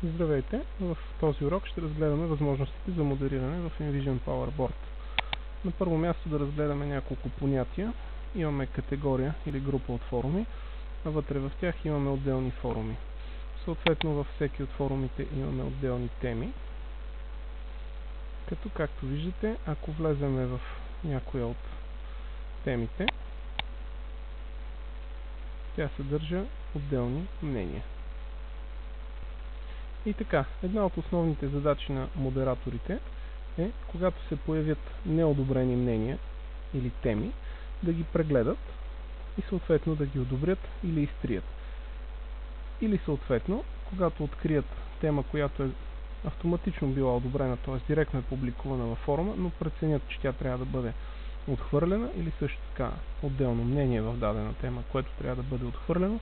Здравейте! В този урок ще разгледаме възможностите за модериране в InVision PowerBoard. На първо място да разгледаме няколко понятия. Имаме категория или група от форуми, а вътре в тях имаме отделни форуми. Съответно във всеки от форумите имаме отделни теми. Като както виждате, ако влеземе в някоя от темите, тя съдържа отделни мнения. И така, една от основните задачи на модераторите е, когато се появят неодобрени мнения или теми, да ги прегледат и съответно да ги одобрят или изтрият. Или съответно, когато открият тема, която е автоматично била одобрена, т.е. директно е публикувана във форума, но преценят, че тя трябва да бъде отхвърлена, или също така отделно мнение в дадена тема, което трябва да бъде отхвърлено,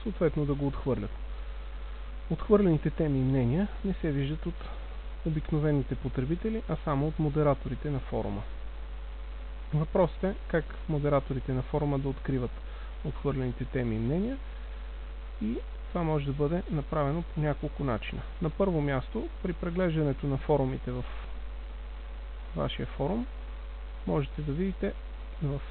съответно да го отхвърлят. Отхвърлените теми и мнения не се виждат от обикновените потребители, а само от модераторите на форума. Въпросът е как модераторите на форума да откриват отхвърлените теми и мнения, и това може да бъде направено по няколко начина. На първо място, при преглеждането на форумите в вашия форум, можете да видите в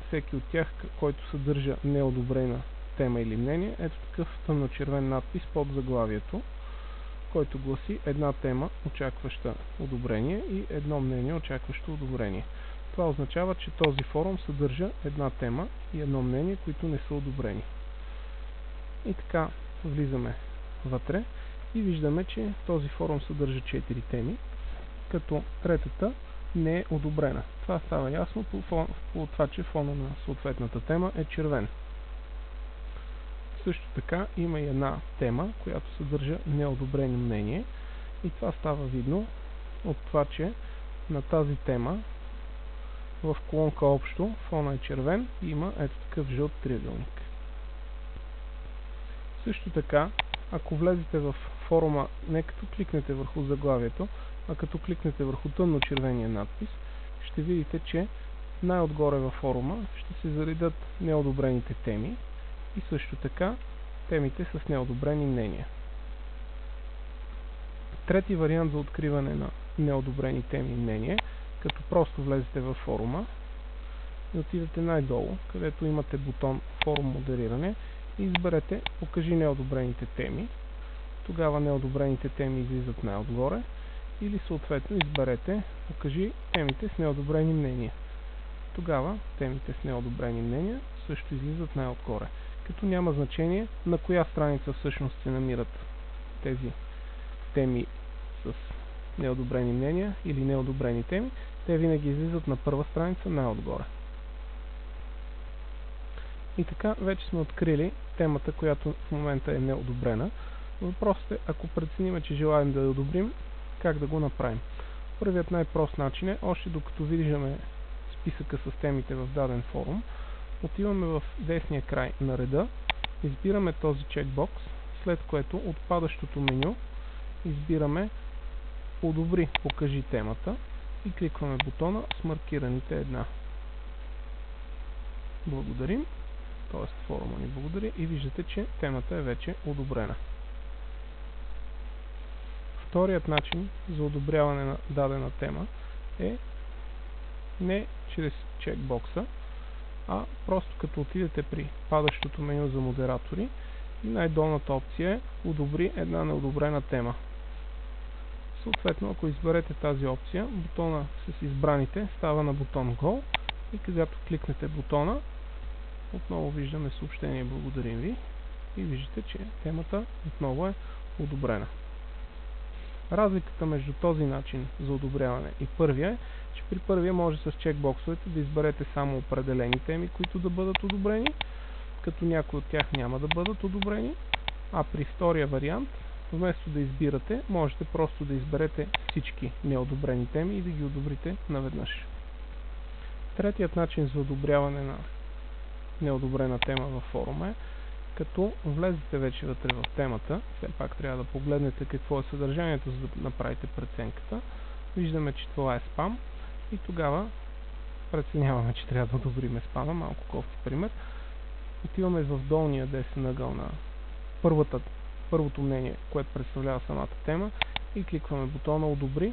всеки от тях, който съдържа неодобрена тема или мнение, ето такъв тъмночервен надпис под заглавието, който гласи една тема, очакваща одобрение, и едно мнение, очакващо одобрение. Това означава, че този форум съдържа една тема и едно мнение, които не са одобрени. И така влизаме вътре и виждаме, че този форум съдържа 4 теми, като третата не е одобрена. Това става ясно по това, че фона на съответната тема е червен. Също така има и една тема, която съдържа неодобрено мнение, и това става видно от това, че на тази тема в колонка общо фона е червен и има ето такъв жълт триъгълник. Също така, ако влезете в форума, не като кликнете върху заглавието, а като кликнете върху тъмно-червения надпис, ще видите, че най-отгоре във форума ще се заредят неодобрените теми и също така темите с неодобрени мнения. Трети вариант за откриване на неодобрени теми и мнения, като просто влезете във форума и отидете най-долу, където имате бутон Форум модериране, и изберете Покажи неодобрените теми. Тогава неодобрените теми излизат най-отгоре, или съответно изберете Покажи темите с неодобрени мнения. Тогава темите с неодобрени мнения също излизат най-отгоре. Като няма значение на коя страница всъщност се намират тези теми с неодобрени мнения или неодобрени теми, те винаги излизат на първа страница най-отгоре. И така вече сме открили темата, която в момента е неодобрена. Въпросът е, ако преценим, че желаем да я одобрим, как да го направим. Първият най-прост начин е, още докато виждаме списъка с темите в даден форум, отиваме в десния край на реда, избираме този чекбокс, след което от падащото меню избираме Одобри, покажи темата и кликваме бутона с маркираните една. Благодарим, т.е. форума ни благодари, и виждате, че темата е вече одобрена. Вторият начин за одобряване на дадена тема е не чрез чекбокса, а просто като отидете при падащото меню за модератори и най-долната опция е Одобри една неодобрена тема. Съответно, ако изберете тази опция, бутона с избраните става на бутон Go, и когато кликнете бутона, отново виждаме съобщение Благодарим ви, и виждате, че темата отново е одобрена. Разликата между този начин за одобряване и първия е, че при първия може с чекбоксовете да изберете само определени теми, които да бъдат одобрени, като някои от тях няма да бъдат одобрени, а при втория вариант, вместо да избирате, можете просто да изберете всички неодобрени теми и да ги одобрите наведнъж. Третият начин за одобряване на неодобрена тема във форума е, като влезете вече вътре в темата, все пак трябва да погледнете какво е съдържанието, за да направите преценката. Виждаме, че това е спам, и тогава преценяваме, че трябва да одобриме спама, малко кофти пример. Отиваме в долния десен ъгъл на първата първото мнение, което представлява самата тема, и кликваме бутона одобри.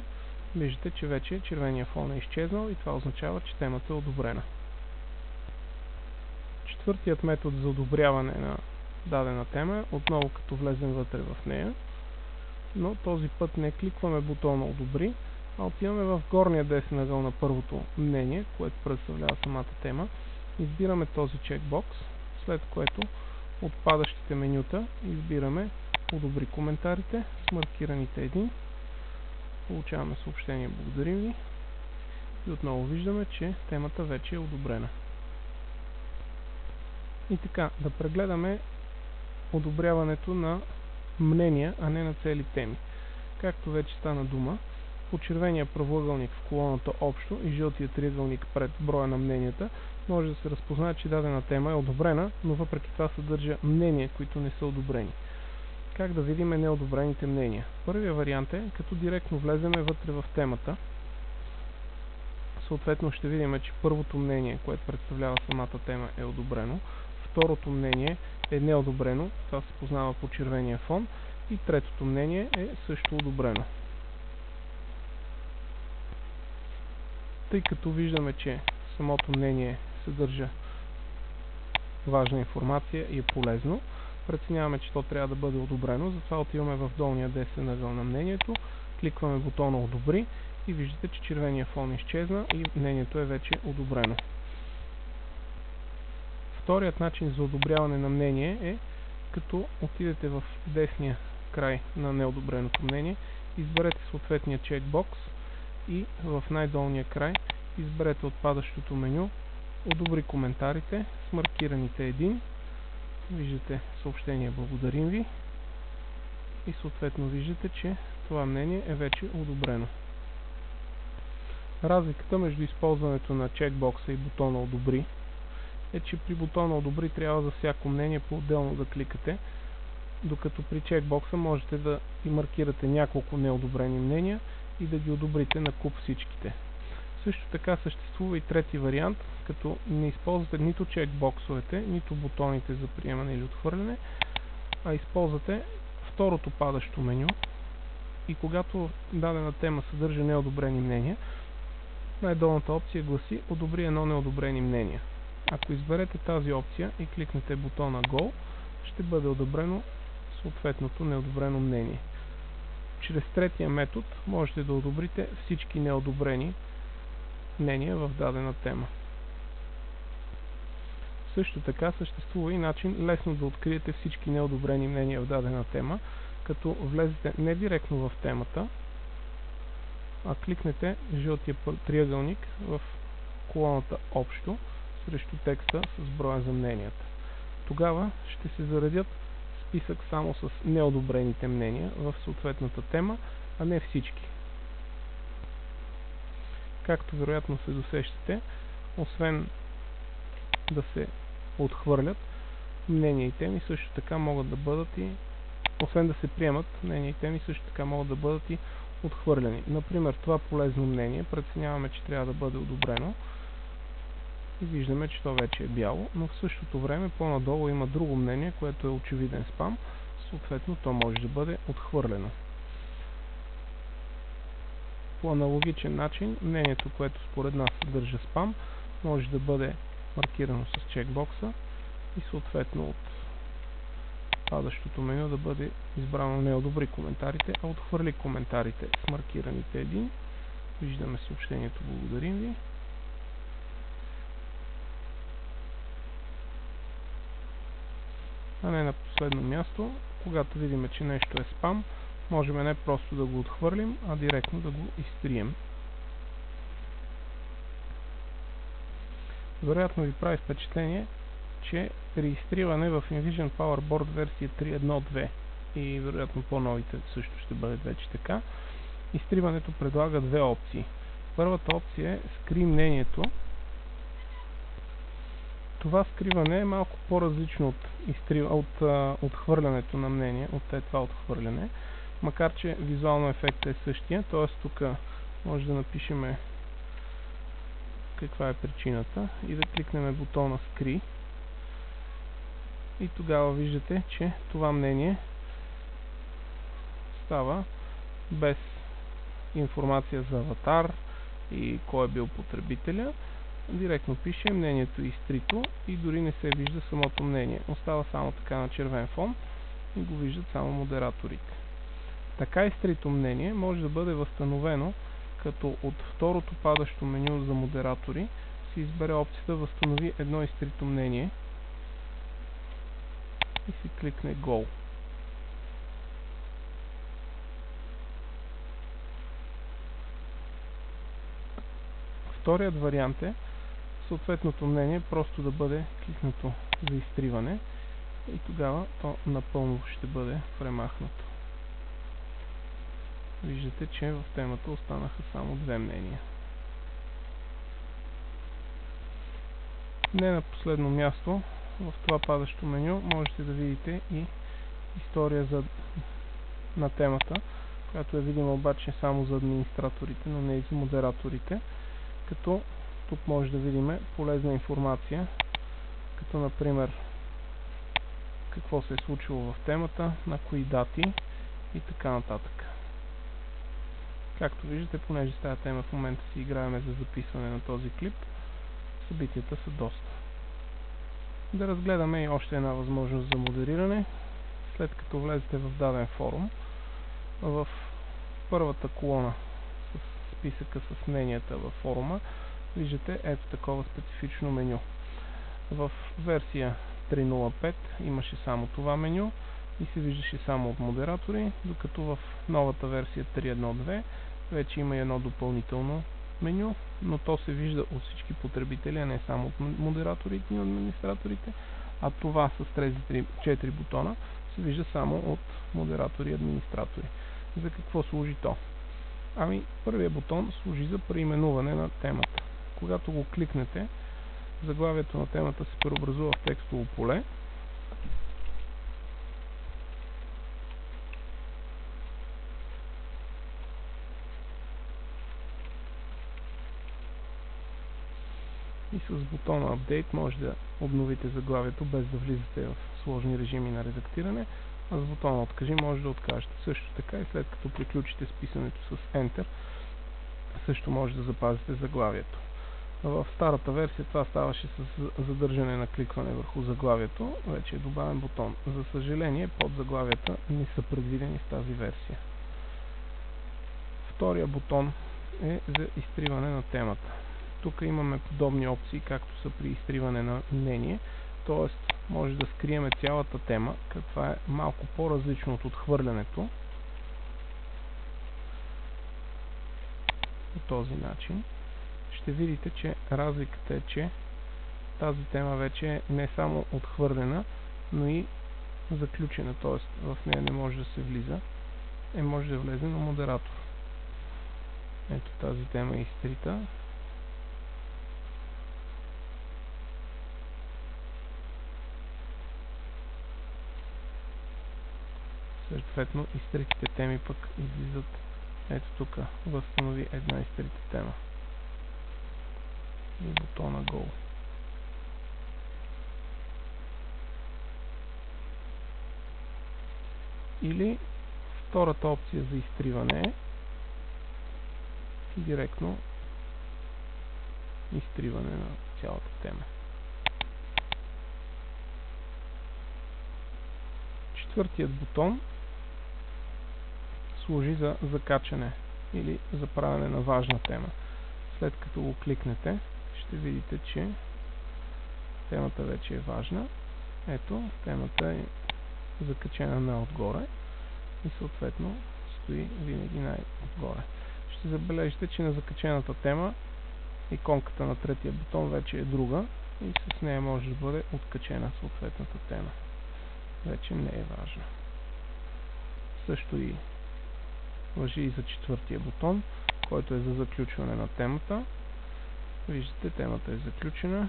Виждате, че вече червения фон е изчезнал и това означава, че темата е одобрена. Четвъртият метод за одобряване на дадена тема е отново като влезем вътре в нея, но този път не кликваме бутона одобри, а отиваме в горния десен ъгъл на първото мнение, което представлява самата тема. Избираме този чекбокс, след което от падащите менюта избираме одобри коментарите с маркираните 1. Получаваме съобщение благодарим ви и отново виждаме, че темата вече е одобрена. И така, да прегледаме одобряването на мнения, а не на цели теми. Както вече стана дума, по червения правоъгълник в колоната общо и жълтия триъгълник пред броя на мненията може да се разпознае, че дадена тема е одобрена, но въпреки това съдържа мнения, които не са одобрени. Как да видим неодобрените мнения? Първият вариант е, като директно влеземе вътре в темата. Съответно ще видим, че първото мнение, което представлява самата тема, е одобрено. Второто мнение е неодобрено, това се познава по червения фон. И третото мнение е също одобрено. Тъй като виждаме, че самото мнение съдържа важна информация и е полезно, преценяваме, че то трябва да бъде одобрено, затова отиваме в долния десен ъгъл на мнението, кликваме бутона одобри и виждате, че червения фон изчезна и мнението е вече одобрено. Вторият начин за одобряване на мнение е, като отидете в десния край на неодобреното мнение, изберете съответния чекбокс и в най-долния край изберете отпадащото меню одобри коментарите с маркираните 1. Виждате съобщение благодарим ви и съответно виждате, че това мнение е вече одобрено. Разликата между използването на чекбокса и бутона одобри е, че при бутона одобри трябва за всяко мнение по-отделно да кликате, докато при чекбокса можете да и маркирате няколко неодобрени мнения и да ги одобрите на куп всичките. Също така съществува и трети вариант, като не използвате нито чекбоксовете, нито бутоните за приемане или отхвърляне, а използвате второто падащо меню и когато дадена тема съдържа неодобрени мнения, най-долната опция гласи одобри едно неодобрени мнение. Ако изберете тази опция и кликнете бутона Go, ще бъде одобрено съответното неодобрено мнение. Чрез третия метод можете да одобрите всички неодобрени мнения в дадена тема. Също така съществува и начин лесно да откриете всички неодобрени мнения в дадена тема, като влезете не директно в темата, а кликнете жълтия триъгълник в колоната общо срещу текста с броя за мненията. Тогава ще се заредят списък само с неодобрените мнения в съответната тема, а не всички. Както вероятно се досещате, освен да се отхвърлят, мнения и теми също така могат да бъдат освен да се приемат, мнения и теми също така могат да бъдат и отхвърляни. Например, това полезно мнение преценяваме, че трябва да бъде одобрено и виждаме, че то вече е бяло, но в същото време по-надолу има друго мнение, което е очевиден спам, съответно то може да бъде отхвърлено. По аналогичен начин, мнението, което според нас съдържа спам, може да бъде маркирано с чекбокса и съответно от падащото меню да бъде избрано не одобри коментарите, а отхвърли коментарите с маркираните 1. Виждаме съобщението благодарим ви. А не на последно място, когато видим, че нещо е спам, можем не просто да го отхвърлим, а директно да го изтрием. Вероятно ви прави впечатление, че при изтриване в InVision PowerBoard версия 3.1.2 и вероятно по-новите също ще бъдат вече така, изтриването предлага две опции. Първата опция е скри мнението. Това скриване е малко по-различно от отхвърлянето на мнение, от това отхвърляне, макар че визуално ефектът е същия, т.е. тук може да напишем каква е причината и да кликнем бутона скри. И тогава виждате, че това мнение остава без информация за аватар и кой е бил потребителя. Директно пише мнението изтрито и дори не се вижда самото мнение. Остава само така на червен фон и го виждат само модераторите. Така изтрито мнение може да бъде възстановено, като от второто падащо меню за модератори се избере опцията "Възстанови едно изтрито мнение" и се кликне Go. Вторият вариант е съответното мнение просто да бъде кликнато за изтриване и тогава то напълно ще бъде премахнато. Виждате, че в темата останаха само две мнения. Не на последно място, в това падащо меню можете да видите и история на темата, която е видима обаче само за администраторите, но не и за модераторите, като тук може да видим полезна информация, като например какво се е случило в темата, на кои дати и така нататък. Както виждате, понеже с тази тема в момента си играем за записване на този клип, събитията са доста. Да разгледаме и още една възможност за модериране. След като влезете в даден форум, в първата колона с списъка с мненията във форума, виждате ето такова специфично меню. В версия 3.05 имаше само това меню и се виждаше само от модератори, докато в новата версия 3.1.2 вече има едно допълнително меню, но то се вижда от всички потребители, а не само от модераторите и администраторите, а това с тези 4 бутона се вижда само от модератори и администратори. За какво служи то? Ами, първият бутон служи за преименуване на темата. Когато го кликнете, заглавието на темата се преобразува в текстово поле. И с бутона Update може да обновите заглавието без да влизате в сложни режими на редактиране, а с бутона Откажи може да откажете. Също така и след като приключите с писането с Enter, също може да запазите заглавието. В старата версия това ставаше с задържане на кликване върху заглавието, вече е добавен бутон. За съжаление, подзаглавията не са предвидени в тази версия. Втория бутон е за изтриване на темата. Тук имаме подобни опции, както са при изтриване на мнение, т.е. може да скриеме цялата тема, каква е малко по-различно от отхвърлянето. По този начин ще видите, че разликата е, че тази тема вече е не само отхвърлена, но и заключена, т.е. в нея не може да се влиза, може да влезе на модератор. Ето тази тема е изтрита. Съответно, изтритите теми пък излизат ето тук. Възстанови една изтрита тема. И бутона Go. Или втората опция за изтриване е директно изтриване на цялата тема. Четвъртият бутон служи за закачане или за правене на важна тема. След като го кликнете, ще видите, че темата вече е важна. Ето, темата е закачена най-отгоре и съответно стои винаги най-отгоре. Ще забележите, че на закачената тема иконката на третия бутон вече е друга и с нея може да бъде откачена съответната тема. Вече не е важна. Също и важи и за четвъртия бутон, който е за заключване на темата. Виждате, темата е заключена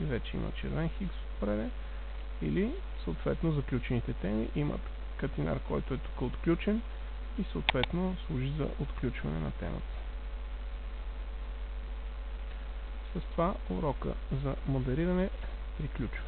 и вече има червен хикс отпред. Или съответно заключените теми имат катинар, който е тук отключен и съответно служи за отключване на темата. С това урока за модериране приключва.